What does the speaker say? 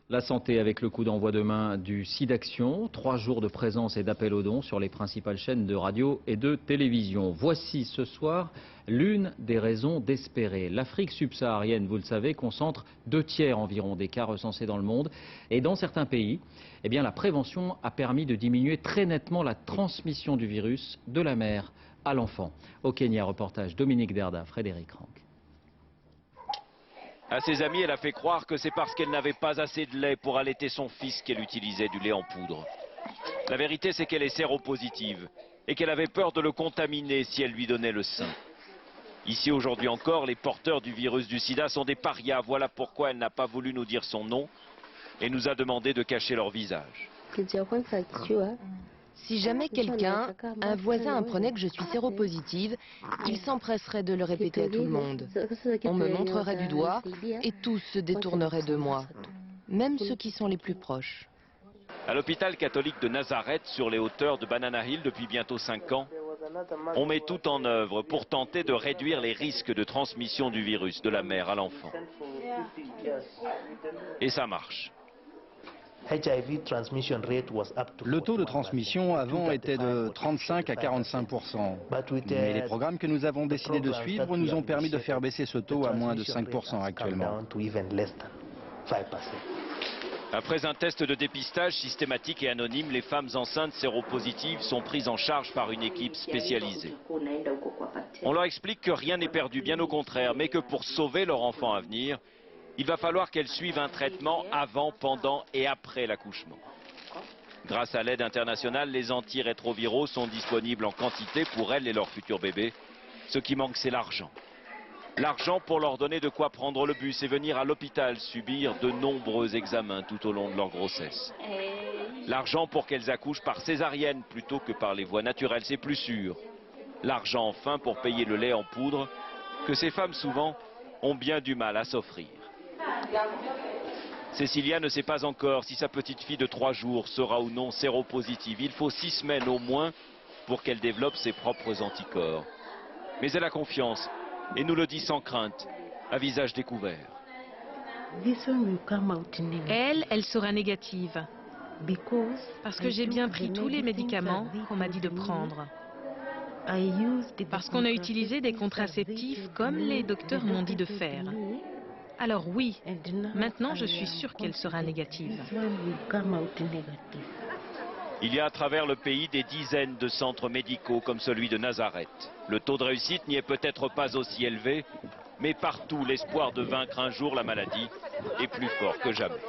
La santé avec le coup d'envoi demain du SIDAction, 3 jours de présence et d'appel aux dons sur les principales chaînes de radio et de télévision. Voici ce soir l'une des raisons d'espérer. L'Afrique subsaharienne, vous le savez, concentre 2/3 environ des cas recensés dans le monde. Et dans certains pays, eh bien, la prévention a permis de diminuer très nettement la transmission du virus de la mère à l'enfant. Au Kenya, reportage Dominique Derda, Frédéric Rank. À ses amis, elle a fait croire que c'est parce qu'elle n'avait pas assez de lait pour allaiter son fils qu'elle utilisait du lait en poudre. La vérité, c'est qu'elle est séropositive et qu'elle avait peur de le contaminer si elle lui donnait le sein. Ici, aujourd'hui encore, les porteurs du virus du sida sont des parias. Voilà pourquoi elle n'a pas voulu nous dire son nom et nous a demandé de cacher leur visage. Si jamais quelqu'un, un voisin apprenait que je suis séropositive, il s'empresserait de le répéter à tout le monde. On me montrerait du doigt et tous se détourneraient de moi, même ceux qui sont les plus proches. À l'hôpital catholique de Nazareth, sur les hauteurs de Banana Hill depuis bientôt 5 ans, on met tout en œuvre pour tenter de réduire les risques de transmission du virus de la mère à l'enfant. Et ça marche. Le taux de transmission avant était de 35 à 45%. Mais les programmes que nous avons décidé de suivre nous ont permis de faire baisser ce taux à moins de 5% actuellement. Après un test de dépistage systématique et anonyme, les femmes enceintes séropositives sont prises en charge par une équipe spécialisée. On leur explique que rien n'est perdu, bien au contraire, mais que pour sauver leur enfant à venir, il va falloir qu'elles suivent un traitement avant, pendant et après l'accouchement. Grâce à l'aide internationale, les antirétroviraux sont disponibles en quantité pour elles et leur futur bébé. Ce qui manque, c'est l'argent. L'argent pour leur donner de quoi prendre le bus et venir à l'hôpital subir de nombreux examens tout au long de leur grossesse. L'argent pour qu'elles accouchent par césarienne plutôt que par les voies naturelles, c'est plus sûr. L'argent enfin pour payer le lait en poudre que ces femmes souvent ont bien du mal à s'offrir. Cécilia ne sait pas encore si sa petite fille de 3 jours sera ou non séropositive. Il faut 6 semaines au moins pour qu'elle développe ses propres anticorps. Mais elle a confiance et nous le dit sans crainte, à visage découvert. Elle sera négative. Parce que j'ai bien pris tous les médicaments qu'on m'a dit de prendre. Parce qu'on a utilisé des contraceptifs comme les docteurs m'ont dit de faire. Alors oui, maintenant je suis sûre qu'elle sera négative. Il y a à travers le pays des dizaines de centres médicaux comme celui de Nazareth. Le taux de réussite n'y est peut-être pas aussi élevé, mais partout l'espoir de vaincre un jour la maladie est plus fort que jamais.